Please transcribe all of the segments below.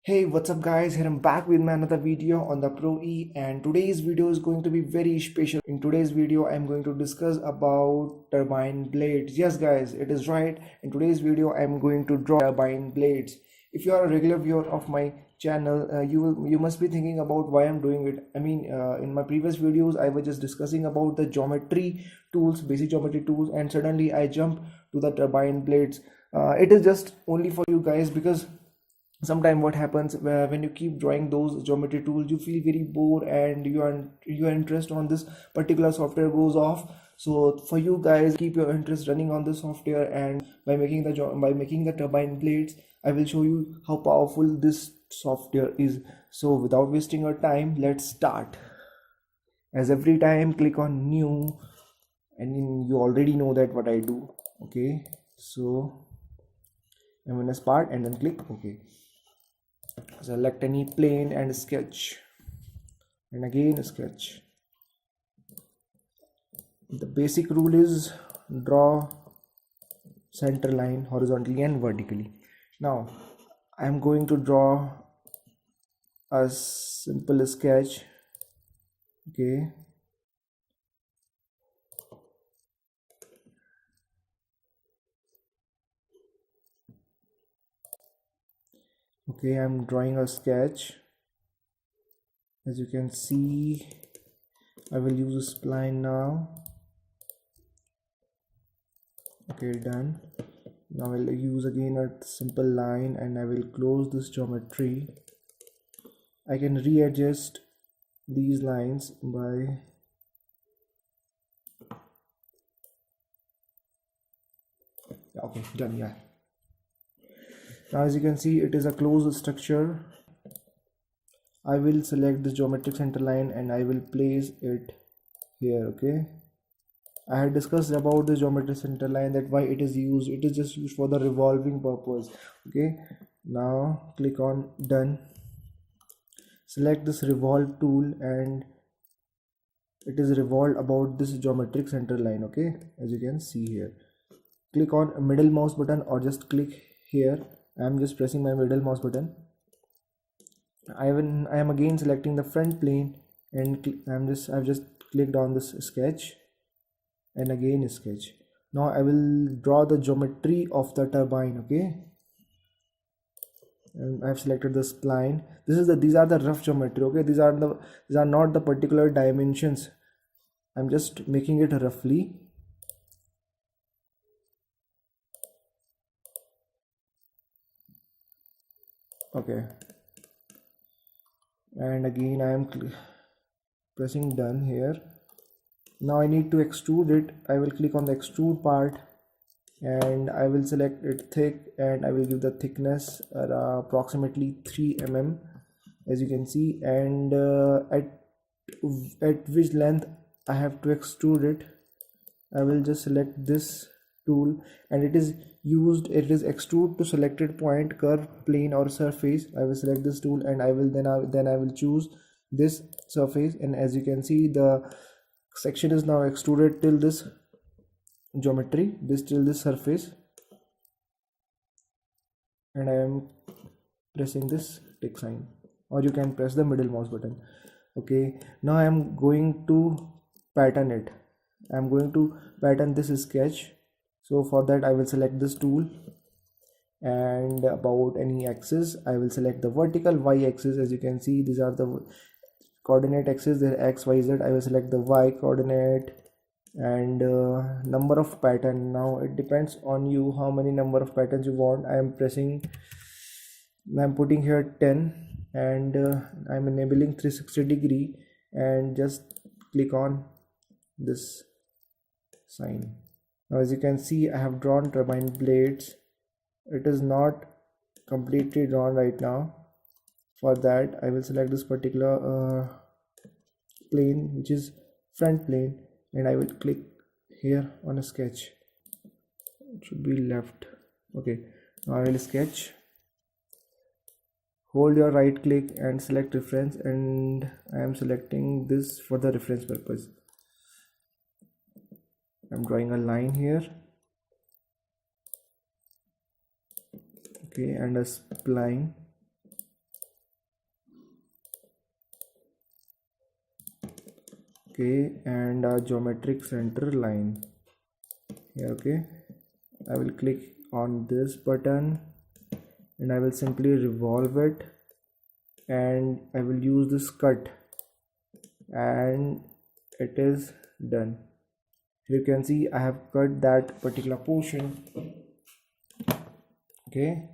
Hey, what's up guys? Here I'm back with my another video on the Pro E, and today's video is going to be very special. In today's video I'm going to discuss about turbine blades. Yes guys, it is right. In today's video I'm going to draw turbine blades. If you are a regular viewer of my channel, you must be thinking about why I'm doing it. In my previous videos I was just discussing about the geometry tools, basic geometry tools, and suddenly I jump to the turbine blades. It is just only for you guys because sometimes what happens when you keep drawing those geometry tools, you feel very bored and your interest on this particular software goes off. So for you guys, keep your interest running on the software, and by making the turbine blades, I will show you how powerful this software is. So without wasting our time, let's start. As every time, click on new, and you already know that what I do. Okay, so I'm in a part and then click OK. Select any plane and sketch, and again sketch. The basic rule is draw center line horizontally and vertically. Now I am going to draw a simple sketch. Okay, I'm drawing a sketch. As you can see, I will use a spline now. Okay, done. Now I'll use again a simple line and I will close this geometry. I can readjust these lines by okay, done. Yeah, now as you can see, it is a closed structure. I will select this geometric center line and I will place it here. Okay, I had discussed about the geometric center line, that why it is used. It is just used for the revolving purpose. Okay, now click on done. Select this revolve tool and it is revolved about this geometric center line. Okay, as you can see here, click on middle mouse button or just click here. I am just pressing my middle mouse button. I am again selecting the front plane and I've just clicked on this sketch and again sketch. Now I will draw the geometry of the turbine. Okay, and I've selected the spline. These are the rough geometry. Okay, these are not the particular dimensions. I'm just making it roughly. Okay, and again I am pressing done here. Now I need to extrude it. I will click on the extrude part and I will select it thick and I will give the thickness approximately 3 mm, as you can see, and at which length I have to extrude it. I will just select this tool and it is extrude to selected point, curve, plane or surface. I will select this tool and I will choose this surface, and as you can see, the section is now extruded till this geometry, till this surface, and I am pressing this tick sign, or you can press the middle mouse button. Okay, now I am going to pattern it. I am going to pattern this sketch. So for that I will select this tool, and about any axis I will select the vertical y axis. As you can see, these are the coordinate axis, there x, y, z. I will select the y coordinate and number of pattern. Now it depends on you how many number of patterns you want. I'm putting here 10 and I'm enabling 360-degree and just click on this sign. Now as you can see, I have drawn turbine blades. It is not completely drawn right now. For that I will select this particular plane, which is front plane, and I will click here on a sketch. It should be left. Okay, now I will sketch. Hold your right click and select reference, and I am selecting this for the reference purpose. I'm drawing a line here. Okay, and a spline. Okay, and a geometric center line here. Okay, I will click on this button and I will simply revolve it, and I will use this cut, and it is done. You can see I have cut that particular portion. Okay,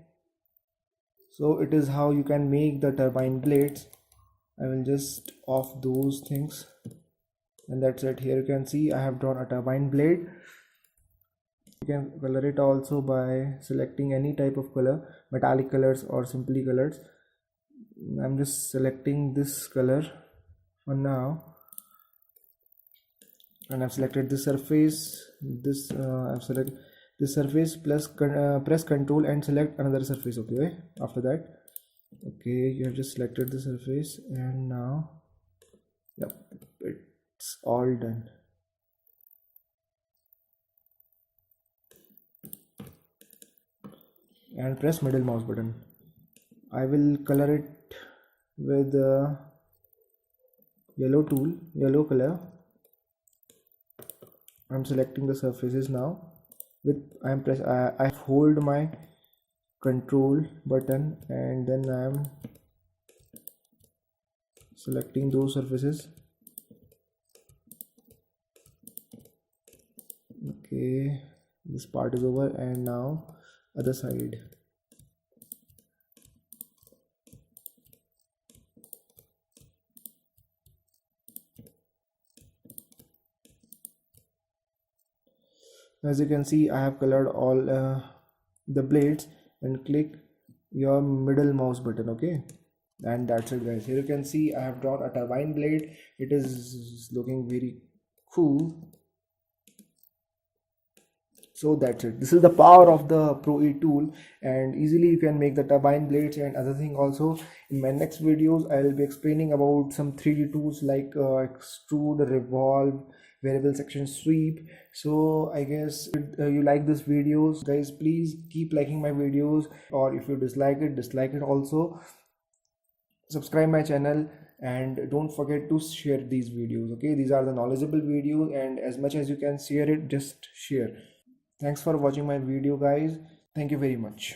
so it is how you can make the turbine blades. I will just off those things, and that's it. Here you can see I have drawn a turbine blade. You can color it also by selecting any type of color, metallic colors or simply colors. I'm just selecting this color for now, and I've selected this surface. I've selected this surface plus press Ctrl and select another surface. Okay, after that, okay, you have just selected the surface, and now, yep, it's all done. And press middle mouse button. I will color it with yellow tool, yellow color. I'm selecting the surfaces now. I hold my control button, and then I'm selecting those surfaces. Okay, this part is over, and now other side. As you can see, I have colored all the blades, and click your middle mouse button. Okay, and that's it, guys. Here you can see I have drawn a turbine blade. It is looking very cool. So that's it. This is the power of the Pro E tool, and easily you can make the turbine blades and other thing also. In my next videos I will be explaining about some 3D tools like extrude, revolve, variable section, sweep. So I guess you like this videos, guys. Please keep liking my videos, or if you dislike it also. Subscribe my channel, and don't forget to share these videos. Okay, these are the knowledgeable videos, and as much as you can share it, just share. Thanks for watching my video, guys. Thank you very much.